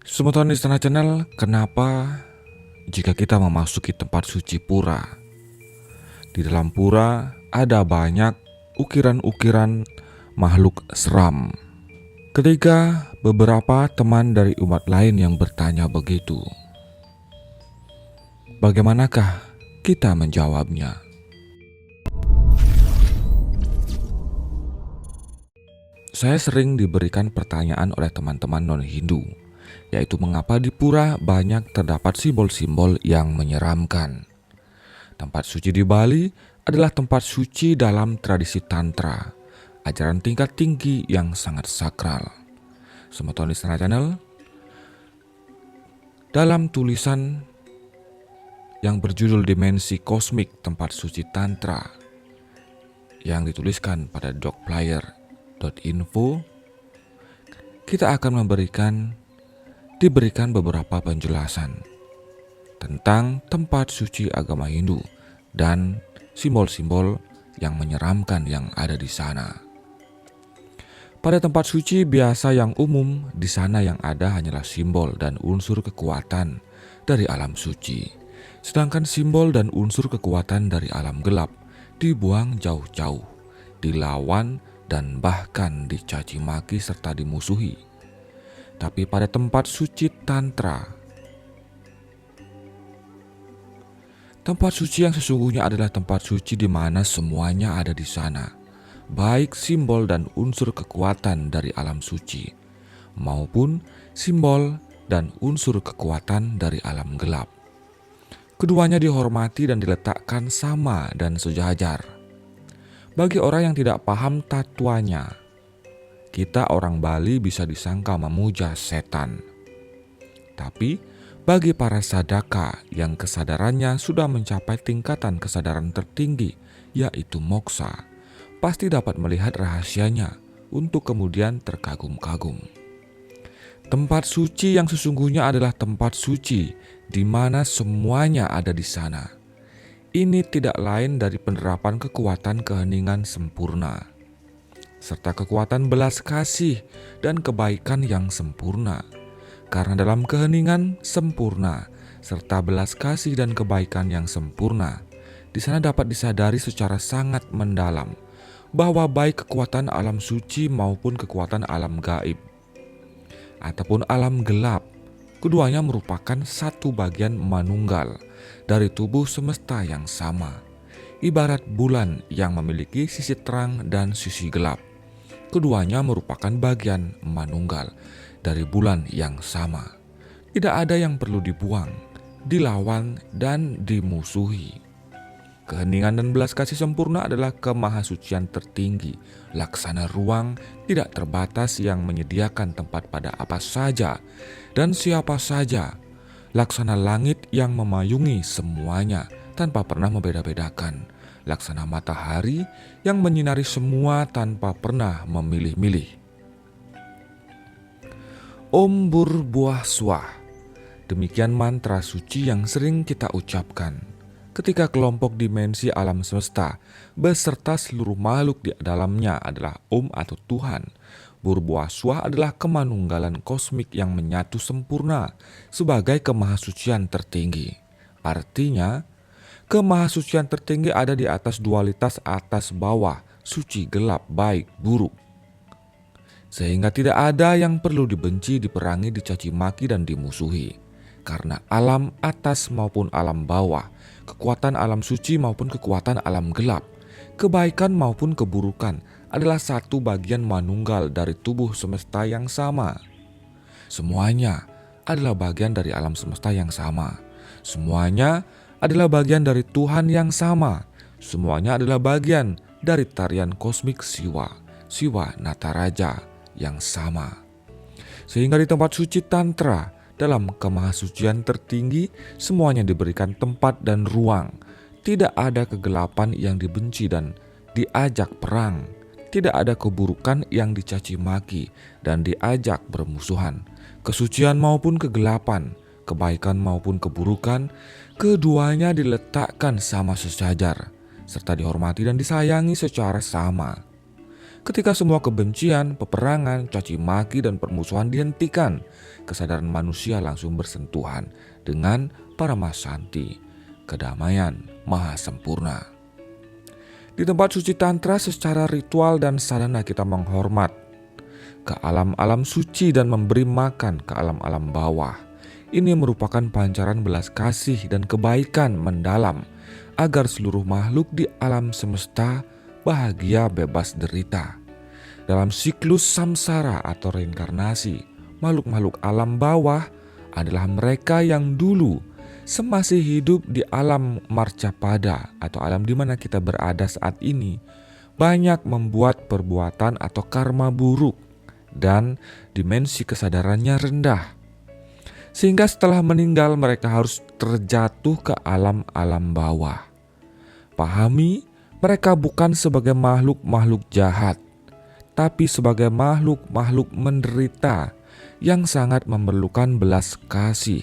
Semeton Istana Channel, kenapa jika kita memasuki tempat suci pura? Di dalam pura ada banyak ukiran-ukiran makhluk seram. Ketika beberapa teman dari umat lain yang bertanya begitu, bagaimanakah kita menjawabnya? Saya sering diberikan pertanyaan oleh teman-teman non-Hindu, yaitu mengapa di pura banyak terdapat simbol-simbol yang menyeramkan. Tempat suci di Bali adalah tempat suci dalam tradisi Tantra, ajaran tingkat tinggi yang sangat sakral. Semeton Istana Channel, dalam tulisan yang berjudul Dimensi Kosmik Tempat Suci Tantra yang dituliskan pada dogplayer.info, kita akan diberikan beberapa penjelasan tentang tempat suci agama Hindu dan simbol-simbol yang menyeramkan yang ada di sana. Pada tempat suci biasa yang umum, di sana yang ada hanyalah simbol dan unsur kekuatan dari alam suci. Sedangkan simbol dan unsur kekuatan dari alam gelap dibuang jauh-jauh, dilawan dan bahkan dicaci maki serta dimusuhi. Tapi pada tempat suci Tantra, tempat suci yang sesungguhnya adalah tempat suci di mana semuanya ada di sana, baik simbol dan unsur kekuatan dari alam suci, maupun simbol dan unsur kekuatan dari alam gelap. Keduanya dihormati dan diletakkan sama dan sejajar. Bagi orang yang tidak paham tatuanya, kita orang Bali bisa disangka memuja setan. Tapi bagi para sadaka yang kesadarannya sudah mencapai tingkatan kesadaran tertinggi, yaitu moksa, pasti dapat melihat rahasianya untuk kemudian terkagum-kagum. Tempat suci yang sesungguhnya adalah tempat suci di mana semuanya ada di sana. Ini tidak lain dari penerapan kekuatan keheningan sempurna, serta kekuatan belas kasih dan kebaikan yang sempurna. Karena dalam keheningan sempurna serta belas kasih dan kebaikan yang sempurna, di sana dapat disadari secara sangat mendalam bahwa baik kekuatan alam suci maupun kekuatan alam gaib ataupun alam gelap, keduanya merupakan satu bagian manunggal dari tubuh semesta yang sama. Ibarat bulan yang memiliki sisi terang dan sisi gelap, keduanya merupakan bagian manunggal dari bulan yang sama. Tidak ada yang perlu dibuang, dilawan, dan dimusuhi. Keheningan dan belas kasih sempurna adalah kemahasucian tertinggi, laksana ruang tidak terbatas yang menyediakan tempat pada apa saja dan siapa saja, laksana langit yang memayungi semuanya tanpa pernah membeda-bedakan, laksana matahari yang menyinari semua tanpa pernah memilih-milih. Om Burbuah Swah, demikian mantra suci yang sering kita ucapkan ketika kelompok dimensi alam semesta beserta seluruh makhluk di dalamnya adalah Om atau Tuhan. Burbuah Swah adalah kemanunggalan kosmik yang menyatu sempurna sebagai kemahasucian tertinggi. Artinya, kemahasucian tertinggi ada di atas dualitas atas bawah, suci gelap baik buruk. Sehingga tidak ada yang perlu dibenci, diperangi, dicaci maki dan dimusuhi. Karena alam atas maupun alam bawah, kekuatan alam suci maupun kekuatan alam gelap, kebaikan maupun keburukan adalah satu bagian manunggal dari tubuh semesta yang sama. Semuanya adalah bagian dari alam semesta yang sama. Semuanya adalah bagian dari Tuhan yang sama. Semuanya adalah bagian dari tarian kosmik Siwa Nataraja yang sama. Sehingga di tempat suci Tantra, dalam kemahasucian tertinggi, semuanya diberikan tempat dan ruang. Tidak ada kegelapan yang dibenci dan diajak perang. Tidak ada keburukan yang dicaci maki dan diajak bermusuhan. Kesucian maupun kegelapan, kebaikan maupun keburukan, keduanya diletakkan sama sejajar, serta dihormati dan disayangi secara sama. Ketika semua kebencian, peperangan, caci maki, dan permusuhan dihentikan, kesadaran manusia langsung bersentuhan dengan Paramasanti, kedamaian maha sempurna. Di tempat suci Tantra, secara ritual dan sadhana kita menghormat ke alam-alam suci dan memberi makan ke alam-alam bawah. Ini merupakan pancaran belas kasih dan kebaikan mendalam agar seluruh makhluk di alam semesta bahagia bebas derita. Dalam siklus samsara atau reinkarnasi, makhluk-makhluk alam bawah adalah mereka yang dulu semasih hidup di alam marcapada atau alam di mana kita berada saat ini, banyak membuat perbuatan atau karma buruk dan dimensi kesadarannya rendah. Sehingga setelah meninggal mereka harus terjatuh ke alam-alam bawah. Pahami, mereka bukan sebagai makhluk-makhluk jahat, tapi sebagai makhluk-makhluk menderita yang sangat memerlukan belas kasih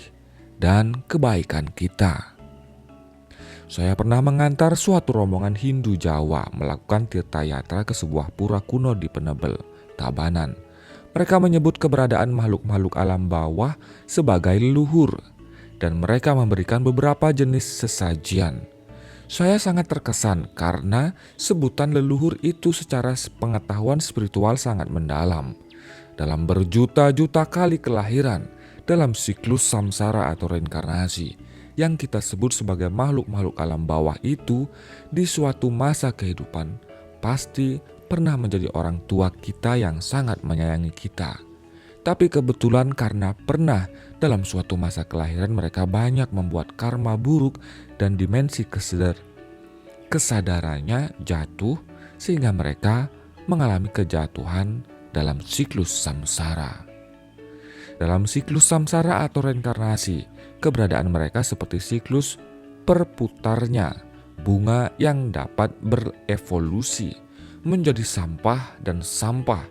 dan kebaikan kita. Saya pernah mengantar suatu rombongan Hindu Jawa melakukan tirta yatra ke sebuah pura kuno di Penebel, Tabanan. Mereka menyebut keberadaan makhluk-makhluk alam bawah sebagai leluhur, dan mereka memberikan beberapa jenis sesajian. Saya sangat terkesan karena sebutan leluhur itu secara pengetahuan spiritual sangat mendalam. Dalam berjuta-juta kali kelahiran, dalam siklus samsara atau reinkarnasi, yang kita sebut sebagai makhluk-makhluk alam bawah itu di suatu masa kehidupan pasti pernah menjadi orang tua kita yang sangat menyayangi kita. Tapi kebetulan karena pernah dalam suatu masa kelahiran mereka banyak membuat karma buruk dan dimensi kesadarannya jatuh sehingga mereka mengalami kejatuhan dalam siklus samsara. Dalam siklus samsara atau reinkarnasi, keberadaan mereka seperti siklus perputarnya bunga yang dapat berevolusi menjadi sampah dan sampah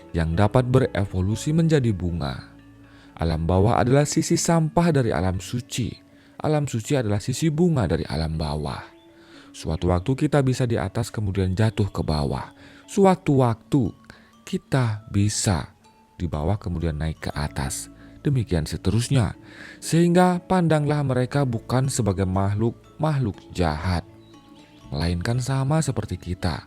yang dapat berevolusi menjadi bunga. Alam bawah adalah sisi sampah dari alam suci. Alam suci adalah sisi bunga dari alam bawah. Suatu waktu kita bisa di atas kemudian jatuh ke bawah. Suatu waktu kita bisa di bawah kemudian naik ke atas. Demikian seterusnya. Sehingga pandanglah mereka bukan sebagai makhluk jahat, melainkan sama seperti kita,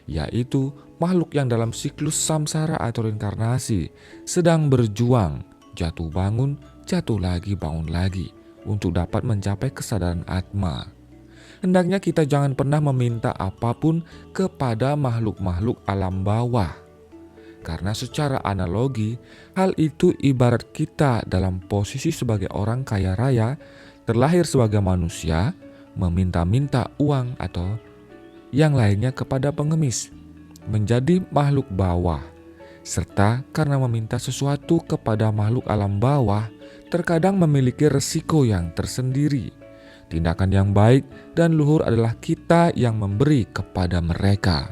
yaitu makhluk yang dalam siklus samsara atau reinkarnasi sedang berjuang, jatuh bangun, jatuh lagi, bangun lagi untuk dapat mencapai kesadaran atma. Hendaknya kita jangan pernah meminta apapun kepada makhluk-makhluk alam bawah. Karena secara analogi, hal itu ibarat kita dalam posisi sebagai orang kaya raya, terlahir sebagai manusia, meminta-minta uang atau yang lainnya kepada pengemis, menjadi makhluk bawah. Serta karena meminta sesuatu kepada makhluk alam bawah, terkadang memiliki resiko yang tersendiri. Tindakan yang baik dan luhur adalah kita yang memberi kepada mereka.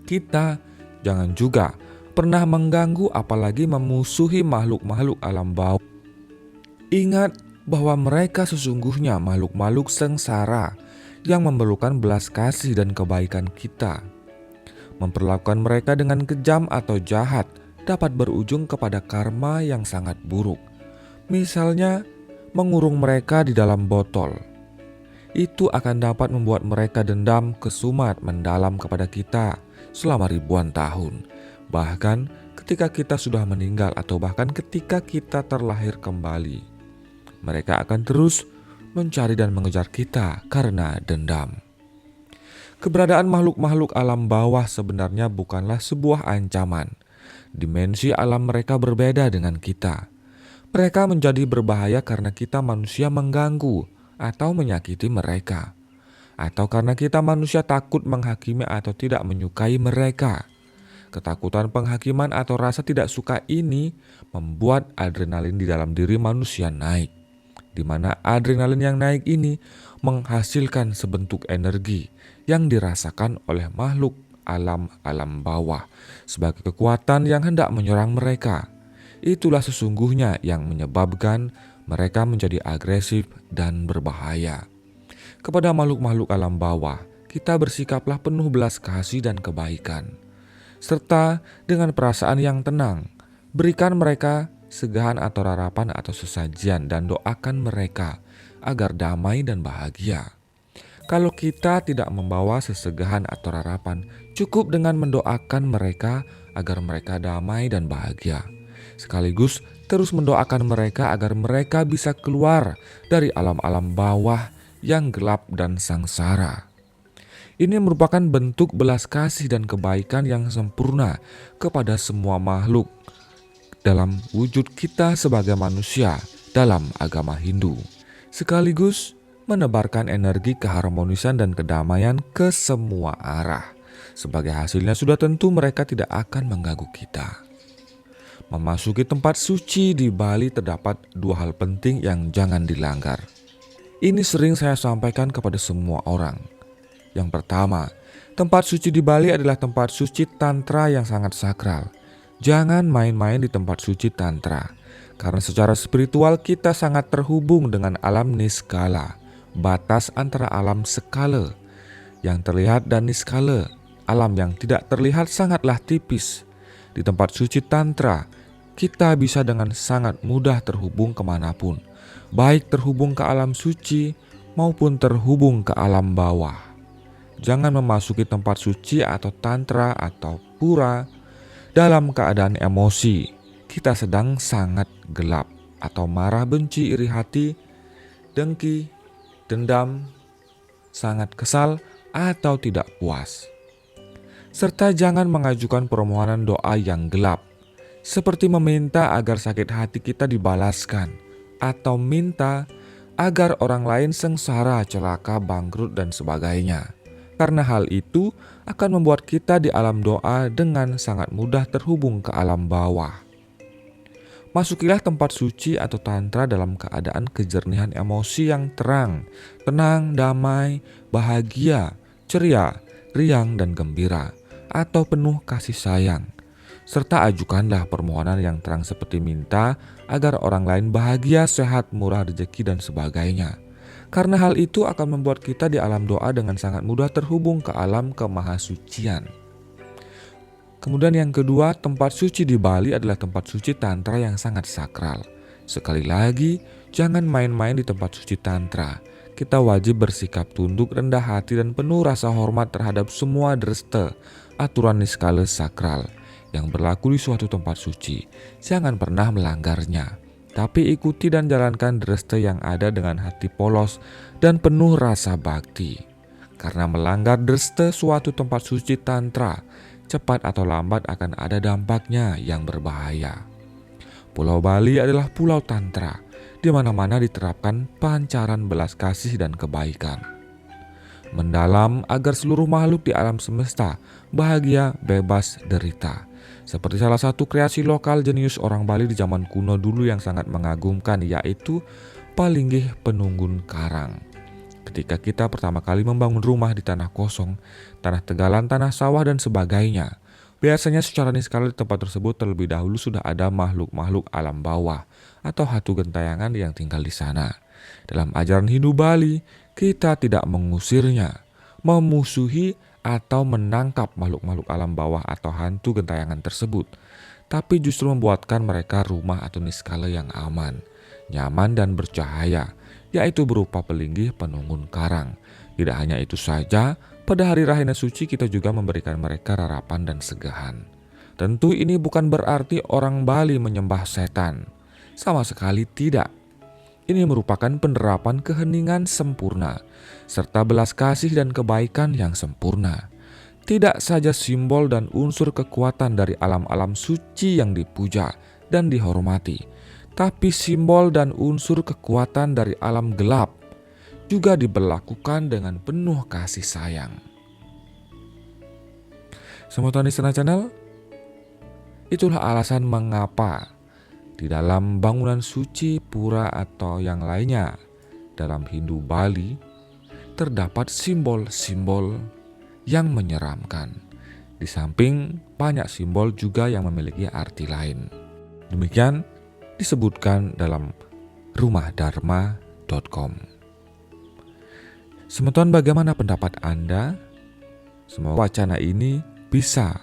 Kita jangan juga pernah mengganggu apalagi memusuhi makhluk-makhluk alam bawah. Ingat bahwa mereka sesungguhnya makhluk-makhluk sengsara yang memerlukan belas kasih dan kebaikan kita. Memperlakukan mereka dengan kejam atau jahat dapat berujung kepada karma yang sangat buruk. Misalnya, mengurung mereka di dalam botol. Itu akan dapat membuat mereka dendam kesumat mendalam kepada kita selama ribuan tahun. Bahkan ketika kita sudah meninggal atau bahkan ketika kita terlahir kembali, mereka akan terus mencari dan mengejar kita karena dendam. Keberadaan makhluk-makhluk alam bawah sebenarnya bukanlah sebuah ancaman. Dimensi alam mereka berbeda dengan kita. Mereka menjadi berbahaya karena kita manusia mengganggu atau menyakiti mereka, atau karena kita manusia takut menghakimi atau tidak menyukai mereka. Ketakutan penghakiman atau rasa tidak suka ini membuat adrenalin di dalam diri manusia naik, di mana adrenalin yang naik ini menghasilkan sebentuk energi yang dirasakan oleh makhluk alam bawah sebagai kekuatan yang hendak menyerang mereka. Itulah sesungguhnya yang menyebabkan mereka menjadi agresif dan berbahaya. Kepada makhluk-makhluk alam bawah, kita bersikaplah penuh belas kasih dan kebaikan, serta dengan perasaan yang tenang, berikan mereka segahan atau rarapan atau sesajian dan doakan mereka agar damai dan bahagia. Kalau kita tidak membawa sesegahan atau rarapan, cukup dengan mendoakan mereka agar mereka damai dan bahagia. Sekaligus terus mendoakan mereka agar mereka bisa keluar dari alam-alam bawah yang gelap dan sangsara. Ini merupakan bentuk belas kasih dan kebaikan yang sempurna kepada semua makhluk dalam wujud kita sebagai manusia dalam agama Hindu, sekaligus menebarkan energi keharmonisan dan kedamaian ke semua arah. Sebagai hasilnya sudah tentu mereka tidak akan mengganggu kita. Memasuki tempat suci di Bali terdapat dua hal penting yang jangan dilanggar. Ini sering saya sampaikan kepada semua orang. Yang pertama, tempat suci di Bali adalah tempat suci tantra yang sangat sakral. Jangan main-main di tempat suci tantra, karena secara spiritual kita sangat terhubung dengan alam niskala, batas antara alam skala yang terlihat dan niskala, alam yang tidak terlihat sangatlah tipis. Di tempat suci tantra, kita bisa dengan sangat mudah terhubung kemanapun, baik terhubung ke alam suci maupun terhubung ke alam bawah. Jangan memasuki tempat suci atau tantra atau pura dalam keadaan emosi, kita sedang sangat gelap atau marah, benci, iri hati, dengki, dendam, sangat kesal atau tidak puas. Serta jangan mengajukan permohonan doa yang gelap, seperti meminta agar sakit hati kita dibalaskan atau minta agar orang lain sengsara, celaka, bangkrut dan sebagainya. Karena hal itu akan membuat kita di alam doa dengan sangat mudah terhubung ke alam bawah. Masukilah tempat suci atau tantra dalam keadaan kejernihan emosi yang terang, tenang, damai, bahagia, ceria, riang dan gembira, atau penuh kasih sayang. Serta ajukanlah permohonan yang terang seperti minta agar orang lain bahagia, sehat, murah rezeki dan sebagainya. Karena hal itu akan membuat kita di alam doa dengan sangat mudah terhubung ke alam kemahasucian. Kemudian yang kedua, tempat suci di Bali adalah tempat suci tantra yang sangat sakral. Sekali lagi, jangan main-main di tempat suci tantra. Kita wajib bersikap tunduk, rendah hati dan penuh rasa hormat terhadap semua dresta, aturan niskala sakral yang berlaku di suatu tempat suci. Jangan pernah melanggarnya, tapi ikuti dan jalankan dresta yang ada dengan hati polos dan penuh rasa bakti. Karena melanggar dresta suatu tempat suci tantra, cepat atau lambat akan ada dampaknya yang berbahaya. Pulau Bali adalah pulau tantra, di mana-mana diterapkan pancaran belas kasih dan kebaikan. Mendalam agar seluruh makhluk di alam semesta bahagia, bebas derita. Seperti salah satu kreasi lokal jenius orang Bali di zaman kuno dulu yang sangat mengagumkan, yaitu Palinggih Penunggun Karang. Ketika kita pertama kali membangun rumah di tanah kosong, tanah tegalan, tanah sawah dan sebagainya, biasanya secara niskala di tempat tersebut terlebih dahulu sudah ada makhluk-makhluk alam bawah atau hatu gentayangan yang tinggal di sana. Dalam ajaran Hindu Bali, kita tidak mengusirnya, memusuhi atau menangkap makhluk-makhluk alam bawah atau hantu gentayangan tersebut, tapi justru membuatkan mereka rumah atau niskala yang aman, nyaman dan bercahaya, yaitu berupa Palinggih Penunggun Karang. Tidak hanya itu saja, pada hari Rahina Suci kita juga memberikan mereka rarapan dan segahan. Tentu ini bukan berarti orang Bali menyembah setan, sama sekali tidak. Ini merupakan penerapan keheningan sempurna, serta belas kasih dan kebaikan yang sempurna. Tidak saja simbol dan unsur kekuatan dari alam-alam suci yang dipuja dan dihormati, tapi simbol dan unsur kekuatan dari alam gelap juga diberlakukan dengan penuh kasih sayang. Sobat Istana Channel, itulah alasan mengapa di dalam bangunan suci, pura atau yang lainnya dalam Hindu Bali terdapat simbol-simbol yang menyeramkan. Di samping banyak simbol juga yang memiliki arti lain. Demikian disebutkan dalam rumahdharma.com. Semeton, bagaimana pendapat Anda? Semoga wacana ini bisa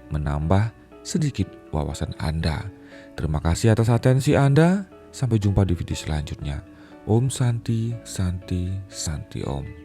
menambah sedikit wawasan Anda. Terima kasih atas atensi Anda. Sampai jumpa di video selanjutnya. Om Santi, Santi, Santi Om.